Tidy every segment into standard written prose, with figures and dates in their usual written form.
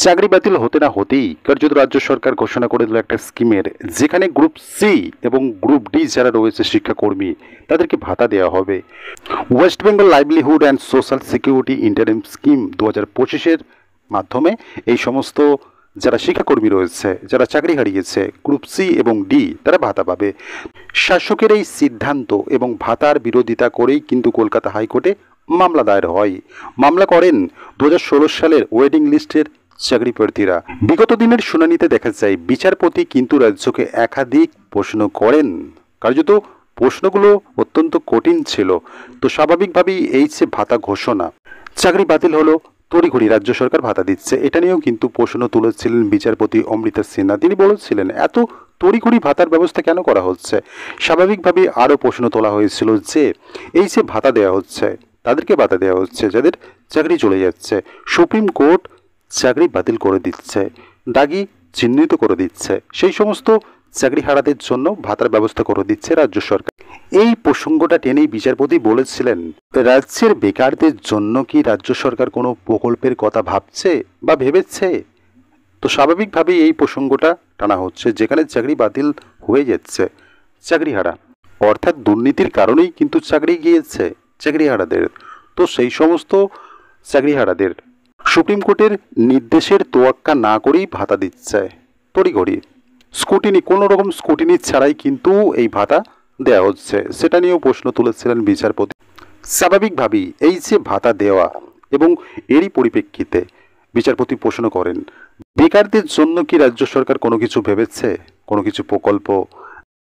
চাকরি বাতিল হতে না হতেই কার্যত রাজ্য সরকার ঘোষণা করে দিল একটা স্কিমের, যেখানে গ্রুপ সি এবং গ্রুপ ডি যারা রয়েছে শিক্ষাকর্মী তাদেরকে ভাতা দেওয়া হবে। West Bengal livelihood and social security interim scheme 2025-এর মাধ্যমে এই সমস্ত যারা শিক্ষাকর্মী রয়েছে, যারা চাকরি হারিয়েছে গ্রুপ সি এবং ডি, তারা ভাতা পাবে। শাসকের এই সিদ্ধান্ত এবং ভাতার বিরোধিতা করেই কিন্তু কলকাতা হাইকোর্টে মামলা দায়ের হয়। মামলা করেন 2016 সালের ওয়েটিং লিস্টের চাকরি প্রার্থীরা। বিগত দিনের শুনানিতে দেখা যায় বিচারপতি কিন্তু রাজ্যকে একাধিক প্রশ্ন করেন, কার্যত প্রশ্নগুলো অত্যন্ত কঠিন ছিল। তো স্বাভাবিকভাবেই এই যে ভাতা ঘোষণা, চাকরি বাতিল হলো, তড়িঘড়ি রাজ্য সরকার ভাতা দিচ্ছে, এটা নিয়েও কিন্তু প্রশ্ন তুলেছিলেন বিচারপতি অমৃতা সিনহা। তিনি বলেছিলেন এত তড়িঘড়ি ভাতার ব্যবস্থা কেন করা হচ্ছে। স্বাভাবিকভাবেই আরও প্রশ্ন তোলা হয়েছিল যে এই যে ভাতা দেওয়া হচ্ছে, তাদেরকে ভাতা দেওয়া হচ্ছে যাদের চাকরি চলে যাচ্ছে। সুপ্রিম কোর্ট চাকরি বাতিল করে দিচ্ছে, দাগি চিহ্নিত করে দিচ্ছে, সেই সমস্ত চাকরিহারাদের জন্য ভাতার ব্যবস্থা করে দিচ্ছে রাজ্য সরকার। এই প্রসঙ্গটা টেনেই বিচারপতি বলেছিলেন, রাজ্যের বেকারদের জন্য কি রাজ্য সরকার কোনো প্রকল্পের কথা ভাবছে বা ভেবেছে? তো স্বাভাবিকভাবেই এই প্রসঙ্গটা টানা হচ্ছে, যেখানে চাকরি বাতিল হয়ে যাচ্ছে চাকরিহারা, অর্থাৎ দুর্নীতির কারণেই কিন্তু চাকরি গিয়েছে চাকরিহারাদের। তো সেই সমস্ত চাকরিহারাদের সুপ্রিম কোর্টের নির্দেশের তোয়াক্কা না করেই ভাতা দিচ্ছে তড়িঘড়ি, স্কুটিনি, কোনো রকম স্কুটিনি ছাড়াই কিন্তু এই ভাতা দেওয়া হচ্ছে। সেটা নিয়েও প্রশ্ন তুলেছিলেন বিচারপতি। স্বাভাবিকভাবেই এই যে ভাতা দেওয়া এবং এরই পরিপ্রেক্ষিতে বিচারপতি প্রশ্ন করেন, বেকারদের জন্য কি রাজ্য সরকার কোনো কিছু ভেবেছে, কোনো কিছু প্রকল্প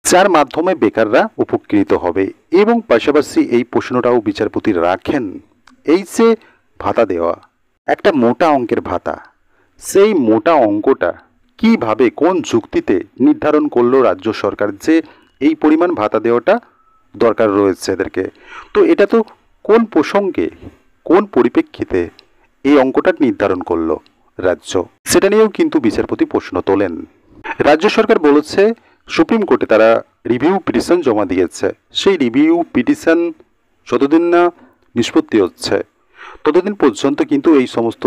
যার মাধ্যমে বেকাররা উপকৃত হবে? এবং পাশাপাশি এই প্রশ্নটাও বিচারপতি রাখেন, এই যে ভাতা দেওয়া একটা মোটা অঙ্কের ভাতা, সেই মোটা অঙ্কটা কিভাবে, কোন যুক্তিতে নির্ধারণ করলো রাজ্য সরকার যে এই পরিমাণ ভাতা দেওয়াটা দরকার রয়েছে এদেরকে? তো এটা তো কোন প্রসঙ্গে, কোন পরিপ্রেক্ষিতে এই অঙ্কটা নির্ধারণ করলো রাজ্য, সেটা নিয়েও কিন্তু বিচারপতি প্রশ্ন তোলেন। রাজ্য সরকার বলেছে সুপ্রিম কোর্টে তারা রিভিউ পিটিশন জমা দিয়েছে, সেই রিভিউ পিটিশন যতদিন না নিষ্পত্তি হচ্ছে ততদিন পর্যন্ত কিন্তু এই সমস্ত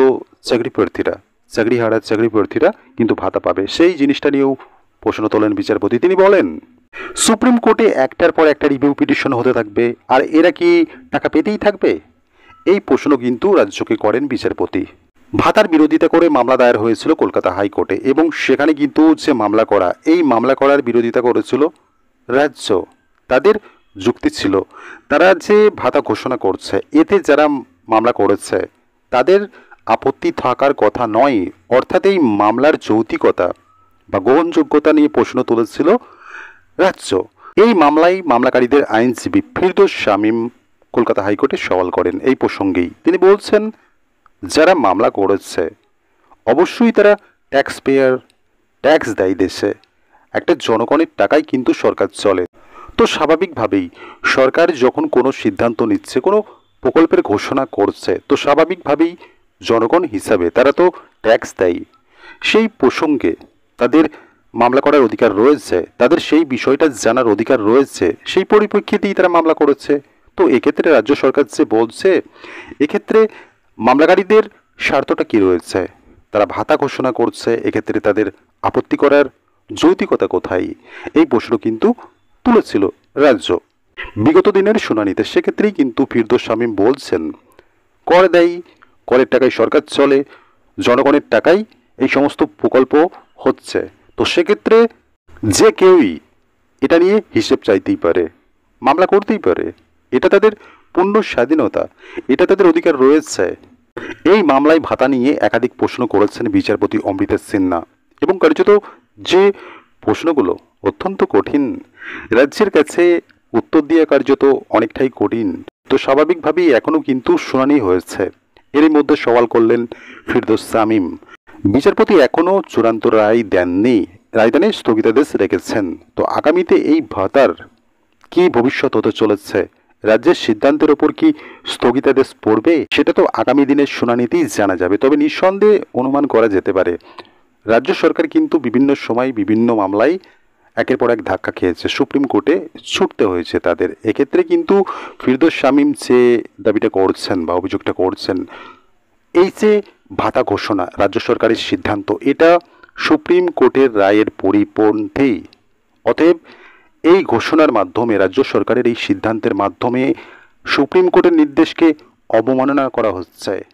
চাকরি প্রার্থীরা, চাকরিহারা চাকরি প্রার্থীরা কিন্তু ভাতা পাবে। সেই জিনিসটা নিয়েও প্রশ্ন তোলেন বিচারপতি। তিনি বলেন, সুপ্রিম কোর্টে একটার পর একটা রিভিউ পিটিশন হতে থাকবে, আর এরা কি টাকা পেতেই থাকবে? এই প্রশ্ন কিন্তু রাজ্যকে করেন বিচারপতি। ভাতার বিরোধিতা করে মামলা দায়ের হয়েছিল কলকাতা হাইকোর্টে, এবং সেখানে কিন্তু যে মামলা করা, এই মামলা করার বিরোধিতা করেছিল রাজ্য। তাদের যুক্তি ছিল, তারা যে ভাতা ঘোষণা করছে, এতে যারা মামলা করেছে তাদের আপত্তি থাকার কথা নয়, অর্থাৎ এই মামলার যৌক্তিকতা বা গ্রহণযোগ্যতা নিয়ে প্রশ্ন তুলেছিল রাজ্য। এই মামলায় মামলাকারীদের আইনজীবী ফিরদৌস শামীম কলকাতা হাইকোর্টে সওয়াল করেন এই প্রসঙ্গেই। তিনি বলছেন, যারা মামলা করেছে অবশ্যই তারা ট্যাক্স পেয়ার, ট্যাক্স দেয় দেশে, একটা জনগণের টাকায় কিন্তু সরকার চলে। তো স্বাভাবিকভাবেই সরকার যখন কোনো সিদ্ধান্ত নিচ্ছে, কোনো প্রকল্পের ঘোষণা করছে, তো স্বাভাবিকভাবেই জনগণ হিসাবে তারা তো ট্যাক্স দেয়। সেই প্রসঙ্গে তাদের মামলা করার অধিকার রয়েছে, তাদের সেই বিষয়টা জানার অধিকার রয়েছে, সেই পরিপ্রেক্ষিতেই তারা মামলা করেছে। তো এক্ষেত্রে রাজ্য সরকার যে বলছে, এক্ষেত্রে মামলাকারীদের স্বার্থটা কি রয়েছে, তারা ভাতা ঘোষণা করছে, এক্ষেত্রে তাদের আপত্তি করার যৌক্তিকতা কোথায়? এই প্রশ্ন কিন্তু তুলেছিল রাজ্য বিগত দিনের শুনানিতে। সেক্ষেত্রেই কিন্তু ফিরদৌস শামীম বলছেন, কর দেয়, করের টাকায় সরকার চলে, জনগণের টাকায় এই সমস্ত প্রকল্প হচ্ছে। তো সেক্ষেত্রে যে কেউই এটা নিয়ে হিসেব চাইতেই পারে, মামলা করতেই পারে, এটা তাদের পূর্ণ স্বাধীনতা, এটা তাদের অধিকার রয়েছে। এই মামলায় ভাতা নিয়ে একাধিক প্রশ্ন করেছেন বিচারপতি অমৃতা সিনহা, এবং কার্যত যে প্রশ্নগুলো অত্যন্ত কঠিন, রাজ্যের কাছে উত্তর দিয়ে কার্যত অনেকটাই কঠিন। তো স্বাভাবিকভাবেই এখনও কিন্তু শুনানি হয়েছে। এরই মধ্যে সওয়াল করলেন ফিরদৌস শামীম। বিচারপতি এখনও চূড়ান্ত রায় দেননি, রায়দানে স্থগিতাদেশ রেখেছেন। তো আগামীতে এই ভাতার কি ভবিষ্যৎ হতে চলেছে, রাজ্যের সিদ্ধান্তের ওপর কি স্থগিতাদেশ পড়বে, সেটা তো আগামী দিনের শুনানিতেই জানা যাবে। তবে নিঃসন্দেহে অনুমান করা যেতে পারে, রাজ্য সরকার কিন্তু বিভিন্ন সময় বিভিন্ন মামলায় একের পর এক ধাক্কা খেয়েছে, সুপ্রিম কোর্টে ছুটতে হয়েছে তাদের। এক্ষেত্রে কিন্তু ফিরদৌস শামীম যে দাবিটা করছেন বা অভিযোগটা করছেন, এই যে ভাতা ঘোষণা রাজ্য সরকারের সিদ্ধান্ত, এটা সুপ্রিম কোর্টের রায়ের পরিপন্থী। অতএব এই ঘোষণার মাধ্যমে, রাজ্য সরকারের এই সিদ্ধান্তের মাধ্যমে সুপ্রিম কোর্টের নির্দেশকে অবমাননা করা হচ্ছে।